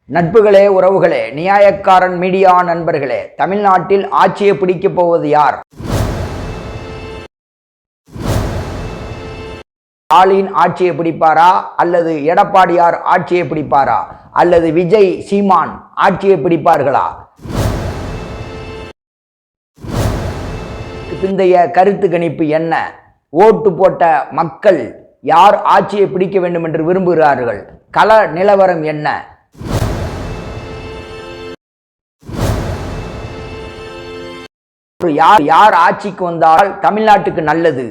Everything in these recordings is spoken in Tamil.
நட்புகளே, உறவுகளே, நியாயக்காரன் மீடியா நண்பர்களே, தமிழ்நாட்டில் ஆட்சியை பிடிக்கப் போவது யார்? ஸ்டாலின் ஆட்சியை பிடிப்பாரா அல்லது எடப்பாடியார் ஆட்சியை பிடிப்பாரா அல்லது விஜய், சீமான் ஆட்சியை பிடிப்பார்களா? பிந்தைய கருத்து கணிப்பு என்ன? ஓட்டு போட்ட மக்கள் யார் ஆட்சியை பிடிக்க வேண்டும் என்று விரும்புகிறார்கள்? கள நிலவரம் என்ன? யார் ஆட்சிக்கு வந்தால் தமிழ்நாட்டுக்கு நல்லது,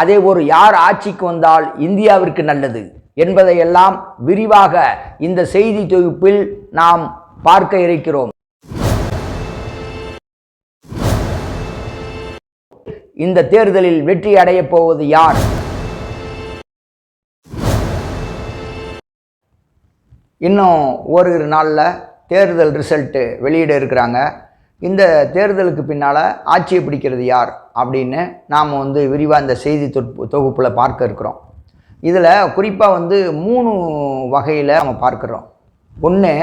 அதே ஒரு யார் ஆட்சிக்கு வந்தால் இந்தியாவிற்கு நல்லது என்பதையெல்லாம் விரிவாக இந்த செய்தி தொகுப்பில் நாம் பார்க்க இருக்கிறோம். இந்த தேர்தலில் வெற்றி அடையப் போவது யார்? இன்னும் ஓரிரு நாளில் தேர்தல் ரிசல்ட்டு வெளியிட இருக்கிறாங்க. இந்த தேர்தலுக்கு பின்னால் ஆட்சியை பிடிக்கிறது யார் அப்படின்னு நாம் விரிவாக இந்த செய்தி தொகுப்பில் பார்க்க இருக்கிறோம். இதில் குறிப்பாக 3 வகையில் நம்ம பார்க்குறோம். ஒன்று,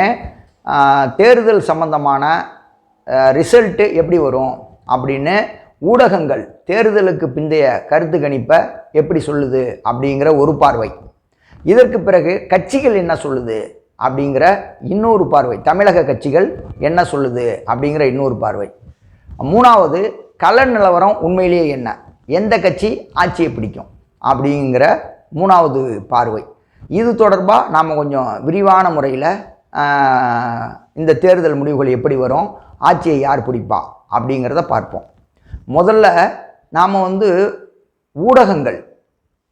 தேர்தல் சம்பந்தமான ரிசல்ட்டு எப்படி வரும் அப்படின்னு ஊடகங்கள் தேர்தலுக்கு பிந்தைய கருத்து கணிப்பை எப்படி சொல்லுது அப்படிங்கிற ஒரு பார்வை. இதற்கு பிறகு கட்சிகள் என்ன சொல்லுது அப்படிங்கிற இன்னொரு பார்வை, தமிழக கட்சிகள் என்ன சொல்லுது அப்படிங்கிற இன்னொரு பார்வை. 3வது, கள நிலவரம் உண்மையிலேயே என்ன, எந்த கட்சி ஆட்சியை பிடிக்கும் அப்படிங்கிற 3வது பார்வை. இது தொடர்பாக நாம் கொஞ்சம் விரிவான முறையில் இந்த தேர்தல் முடிவுகள் எப்படி வரும், ஆட்சியை யார் பிடிப்பா அப்படிங்கிறத பார்ப்போம். முதல்ல நாம் ஊடகங்கள்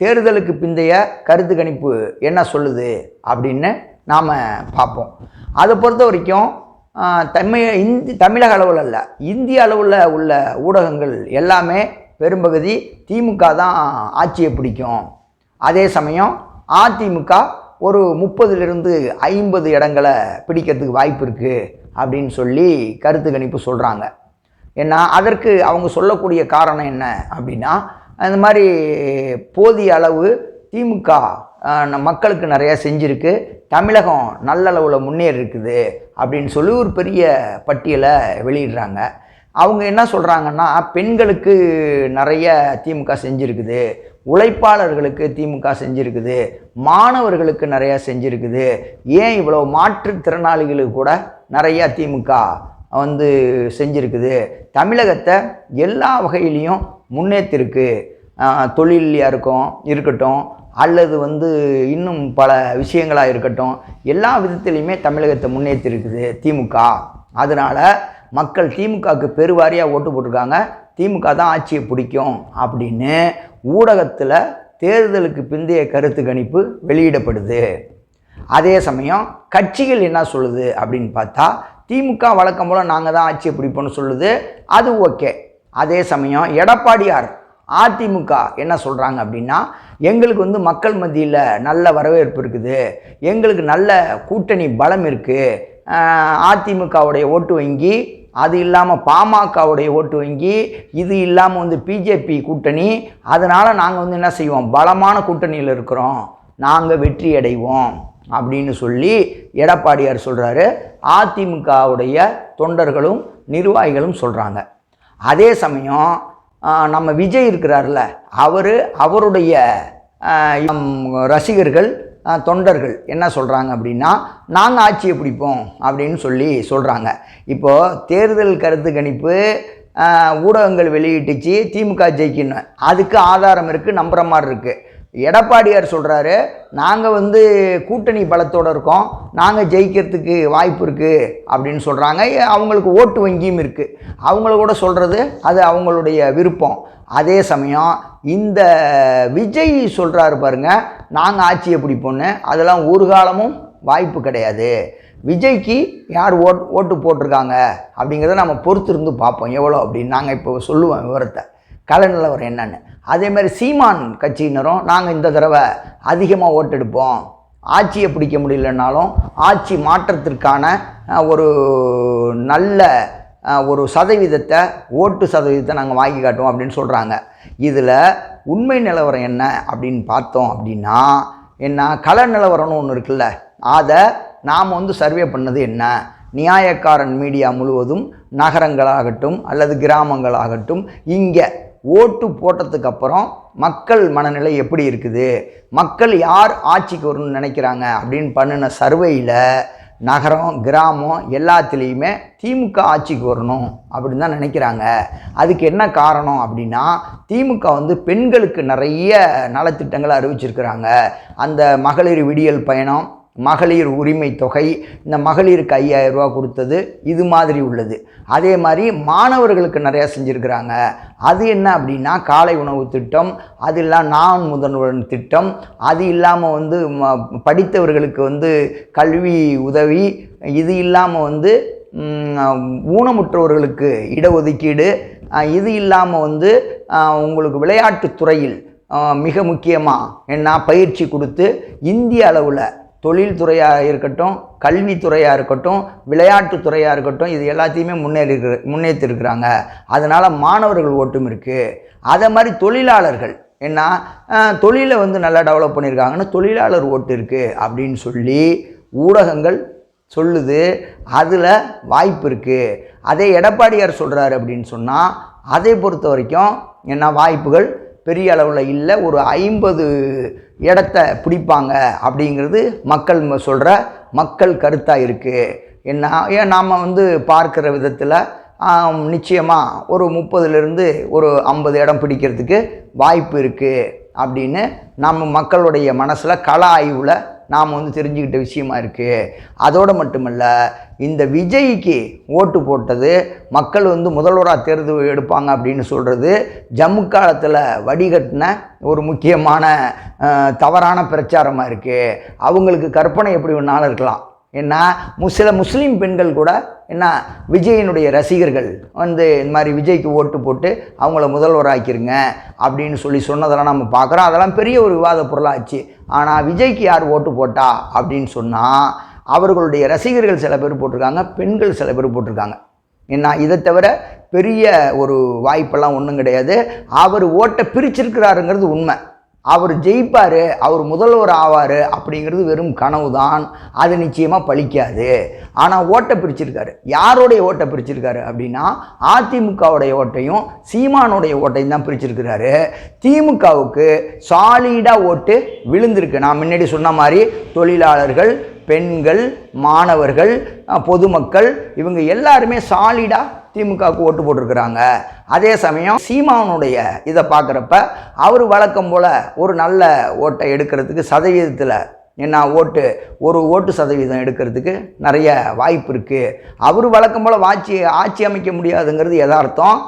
தேர்தலுக்கு பிந்தைய கருத்து கணிப்பு என்ன சொல்லுது அப்படின்னு நாம் பார்ப்போம். அதை பொறுத்த வரைக்கும் தமிழக அளவில் அல்ல, இந்திய அளவில் உள்ள ஊடகங்கள் எல்லாமே பெரும்பகுதி திமுக தான் ஆட்சியை பிடிக்கும். அதே சமயம் அதிமுக ஒரு 30லிருந்து 50 இடங்களை பிடிக்கிறதுக்கு வாய்ப்பு இருக்குது அப்படின்னு சொல்லி கருத்து கணிப்பு சொல்கிறாங்க. ஏன்னா அதற்கு அவங்க சொல்லக்கூடிய காரணம் என்ன அப்படின்னா, அந்த மாதிரி போதிய அளவு திமுக மக்களுக்கு நிறையா செஞ்சுருக்கு, தமிழகம் நல்லளவில் முன்னேறி இருக்குது அப்படின்னு சொல்லி ஒரு பெரிய பட்டியலை வெளியிடுறாங்க. அவங்க என்ன சொல்கிறாங்கன்னா, பெண்களுக்கு நிறைய திமுக செஞ்சுருக்குது, உழைப்பாளர்களுக்கு திமுக செஞ்சுருக்குது, மாணவர்களுக்கு நிறையா செஞ்சுருக்குது, ஏன் இவ்வளோ மாற்றுத்திறனாளிகளுக்கு கூட நிறையா திமுக செஞ்சுருக்குது, தமிழகத்தை எல்லா வகையிலையும் முன்னேற்றிருக்கு, தொழிலியாக இருக்கட்டும் அல்லது இன்னும் பல விஷயங்களாக இருக்கட்டும், எல்லா விதத்துலையுமே தமிழகத்தை முன்னேற்றிருக்குது திமுக. அதனால் மக்கள் திமுகவுக்கு பெருவாரியாக ஓட்டு போட்டிருக்காங்க, திமுக தான் ஆட்சியை பிடிக்கும் அப்படின்னு ஊடகத்தில் தேர்தலுக்கு பிந்தைய கருத்து கணிப்பு வெளியிடப்படுது. அதே சமயம் கட்சிகள் என்ன சொல்லுது அப்படின்னு பார்த்தா, திமுக வழக்கம் போல் நாங்கள் தான் ஆட்சியை பிடிப்போம்னு சொல்லுது, அது ஓகே. அதே சமயம் எடப்பாடியார் அதிமுக என்ன சொல்கிறாங்க அப்படின்னா, எங்களுக்கு மக்கள் மத்தியில் நல்ல வரவேற்பு இருக்குது, எங்களுக்கு நல்ல கூட்டணி பலம் இருக்குது, அதிமுகவுடைய ஓட்டு வங்கி, அது இல்லாமல் பாமகவுடைய ஓட்டு வங்கி, இது இல்லாமல் பிஜேபி கூட்டணி, அதனால் நாங்கள் என்ன செய்வோம், பலமான கூட்டணியில் இருக்கிறோம், நாங்கள் வெற்றி அடைவோம் அப்படின்னு சொல்லி எடப்பாடியார் சொல்கிறாரு. அதிமுகவுடைய தொண்டர்களும் நிர்வாகிகளும் சொல்கிறாங்க. அதே சமயம் நம்ம விஜய் இருக்கிறார்ல, அவருடைய ரசிகர்கள் தொண்டர்கள் என்ன சொல்கிறாங்க அப்படின்னா, நாங்கள் ஆட்சியை பிடிப்போம் அப்படின்னு சொல்கிறாங்க. இப்போது தேர்தல் கருத்து கணிப்பு ஊடகங்கள் வெளியிட்டுச்சு திமுக ஜெயிக்கணும், அதுக்கு ஆதாரம் இருக்குது, நம்புகிற மாதிரி இருக்குது. எடப்பாடியார் சொல்கிறாரு, நாங்கள் கூட்டணி பலத்தோடு இருக்கோம், நாங்கள் ஜெயிக்கிறதுக்கு வாய்ப்பு இருக்குது அப்படின்னு சொல்கிறாங்க. அவங்களுக்கு ஓட்டு வங்கியும் இருக்குது, அவங்கள கூட சொல்கிறது அது அவங்களுடைய விருப்பம். அதே சமயம் இந்த விஜய் சொல்கிறாரு பாருங்க, நாங்கள் ஆட்சியை பிடிப்போன்னு, அதெல்லாம் ஒரு காலமும் வாய்ப்பு கிடையாது. விஜய்க்கு யார் ஓட்டு போட்டிருக்காங்க அப்படிங்கிறத நம்ம பொறுத்திருந்து பார்ப்போம் எவ்வளோ அப்படின்னு நாங்கள் இப்போ சொல்லுவோம் விவரத்தை, கள நிலவரம் என்னன்னு. அதே மாதிரி சீமான் கட்சியினரும் நாங்கள் இந்த தடவை அதிகமாக ஓட்டெடுப்போம், ஆட்சியை பிடிக்க முடியலன்னாலும் ஆட்சி மாற்றத்திற்கான ஒரு நல்ல ஒரு ஓட்டு சதவீதத்தை நாங்கள் வாங்கி காட்டுவோம் அப்படின்னு சொல்கிறாங்க. இதில் உண்மை நிலவரம் என்ன அப்படின்னு பார்த்தோம் அப்படின்னா, என்ன கள நிலவரம்னு ஒன்று இருக்குல்ல, அதை நாம் வந்து சர்வே பண்ணது என்ன, நியாயக்காரன் மீடியா முழுவதும் நகரங்களாகட்டும் அல்லது கிராமங்களாகட்டும் இங்கே ஓட்டு போட்டதுக்கப்புறம் மக்கள் மனநிலை எப்படி இருக்குது, மக்கள் யார் ஆட்சிக்கு வரணும்னு நினைக்கிறாங்க அப்படின்னு பண்ணின சர்வேயில் நகரம் கிராமம் எல்லாத்துலேயுமே திமுக ஆட்சிக்கு வரணும் அப்படின்னு தான் நினைக்கிறாங்க. அதுக்கு என்ன காரணம் அப்படின்னா, திமுக வந்து பெண்களுக்கு நிறைய நலத்திட்டங்களை அறிவிச்சிருக்கிறாங்க. அந்த மகளிர் விடியல் பயணம், மகளிர் உரிமை தொகை, இந்த மகளிருக்கு 5000 ரூபா கொடுத்தது, இது மாதிரி உள்ளது. அதே மாதிரி மாணவர்களுக்கு நிறையா செஞ்சுருக்கிறாங்க. அது என்ன அப்படின்னா காலை உணவு திட்டம், அது இல்லாமல் நான் முதல்வன் திட்டம், அது இல்லாமல் வந்து படித்தவர்களுக்கு வந்து கல்வி உதவி, இது இல்லாமல் வந்து ஊனமுற்றவர்களுக்கு இடஒதுக்கீடு, இது இல்லாமல் வந்து உங்களுக்கு விளையாட்டுத்துறையில் மிக முக்கியமாக என்ன பயிற்சி கொடுத்து இந்திய அளவில் தொழில்துறையாக இருக்கட்டும், கல்வித்துறையாக இருக்கட்டும், விளையாட்டுத்துறையாக இருக்கட்டும், இது எல்லாத்தையுமே முன்னேற்றிருக்கிறாங்க. அதனால் மாணவர்கள் ஓட்டும் இருக்குது. அதே மாதிரி தொழிலாளர்கள் என்ன தொழிலை வந்து நல்லா டெவலப் பண்ணியிருக்காங்கன்னு தொழிலாளர் ஓட்டு இருக்குது அப்படின்னு சொல்லி ஊடகங்கள் சொல்லுது. அதில் வாய்ப்பு இருக்குது. அதே எடப்பாடியார் சொல்கிறாரு அப்படின்னு சொன்னால் அதை பொறுத்த வரைக்கும் என்ன வாய்ப்புகள் பெரிய அளவில் இல்லை. ஒரு 50 இடத்த பிடிப்பாங்க அப்படிங்கிறது மக்கள் சொல்கிற மக்கள் கருத்தாக இருக்குது. ஏன் நாம் வந்து பார்க்குற விதத்தில் நிச்சயமாக ஒரு 30லேருந்து ஒரு 50 இடம் பிடிக்கிறதுக்கு வாய்ப்பு இருக்குது அப்படின்னு நம்ம மக்களுடைய மனசில் கள ஆய்வில் நாம் வந்து தெரிஞ்சுக்கிட்ட விஷயமா இருக்குது. அதோடு மட்டுமல்ல, இந்த விஜய்க்கு ஓட்டு போட்டது மக்கள் வந்து முதல்வராக தேர்வு எடுப்பாங்க அப்படின்னு சொல்கிறது ஜம்மு காலத்தில் வடிகட்டின ஒரு முக்கியமான தவறான பிரச்சாரமாக இருக்குது. அவங்களுக்கு கற்பனை எப்படி வேணாலும் இருக்கலாம். ஏன்னா சில முஸ்லீம் பெண்கள் கூட என்ன விஜயினுடைய ரசிகர்கள் வந்து இந்த மாதிரி விஜய்க்கு ஓட்டு போட்டு அவங்கள முதல்வராக்கிருங்க அப்படின்னு சொல்லி சொன்னதெல்லாம் நம்ம பார்க்குறோம். அதெல்லாம் பெரிய ஒரு விவாத பொருளாச்சு. ஆனால் விஜய்க்கு யார் ஓட்டு போட்டா அப்படின்னு சொன்னால் அவர்களுடைய ரசிகர்கள் சில பேர் போட்டிருக்காங்க, பெண்கள் சில பேர் போட்டிருக்காங்க. என்ன இதை தவிர பெரிய ஒரு வாய்ப்பெல்லாம் ஒன்றும் கிடையாது. அவர் ஓட்டை பிரிச்சிருக்கிறாருங்கிறது உண்மை. அவர் ஜெயிப்பார், அவர் முதல்வர் ஆவார் அப்படிங்கிறது வெறும் கனவு தான். அது நிச்சயமாக பலிக்காது. ஆனால் ஓட்டை பிரிச்சிருக்காரு. யாரோடைய ஓட்டை பிரிச்சிருக்காரு அப்படின்னா அதிமுகவுடைய ஓட்டையும் சீமானுடைய ஓட்டையும் தான் பிரிச்சிருக்கிறாரு. திமுகவுக்கு சாலிடாக ஓட்டு விழுந்திருக்கு. நான் முன்னாடி சொன்ன மாதிரி தொழிலாளர்கள், பெண்கள், மாணவர்கள், பொதுமக்கள் இவங்க எல்லாருமே சாலிடாக திமுகவுக்கு ஓட்டு போட்டிருக்கிறாங்க. அதே சமயம் சீமானுடைய இதை பார்க்குறப்ப அவர் வழக்கம் போல் ஒரு நல்ல ஓட்டை எடுக்கிறதுக்கு சதவீதத்தில் என்ன ஒரு ஓட்டு சதவீதம் எடுக்கிறதுக்கு நிறைய வாய்ப்பு இருக்குது. அவர் வழக்கம் போல் ஆட்சி அமைக்க முடியாதுங்கிறது யதார்த்தம்.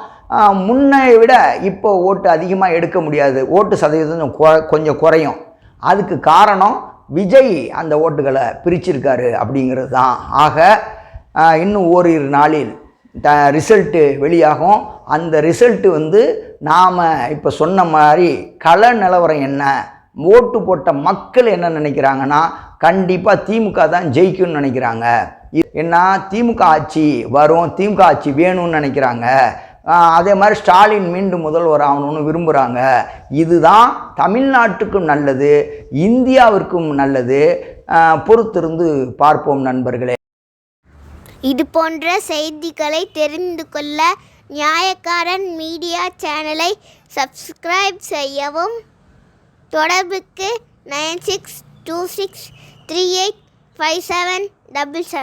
முன்னை விட இப்போ ஓட்டு அதிகமாக எடுக்க முடியாது, ஓட்டு சதவீதம் கொஞ்சம் குறையும். அதுக்கு காரணம் விஜய் அந்த ஓட்டுகளை பிரிச்சிருக்காரு அப்படிங்கிறது தான். ஆக இன்னும் ஓரிரு நாளில் ரிசல்ட்டு வெளியாகும். அந்த ரிசல்ட்டு வந்து நாம் இப்போ சொன்ன மாதிரி கள நிலவரம் என்ன, ஓட்டு போட்ட மக்கள் என்ன நினைக்கிறாங்கன்னா கண்டிப்பாக திமுக தான் ஜெயிக்கும்னு நினைக்கிறாங்க. ஏன்னா திமுக ஆட்சி வரும், திமுக ஆட்சி வேணும்னு நினைக்கிறாங்க. அதே மாதிரி ஸ்டாலின் மீண்டும் முதல்வர் ஆகணும்னு விரும்புகிறாங்க. இதுதான் தமிழ்நாட்டுக்கும் நல்லது, இந்தியாவிற்கும் நல்லது. பொறுத்திருந்து பார்ப்போம் நண்பர்களே. இது போன்ற செய்திகளை தெரிந்து கொள்ள நியாயக்காரன் மீடியா சேனலை சப்ஸ்கிரைப் செய்யவும். தொடர்புக்கு 9626385777.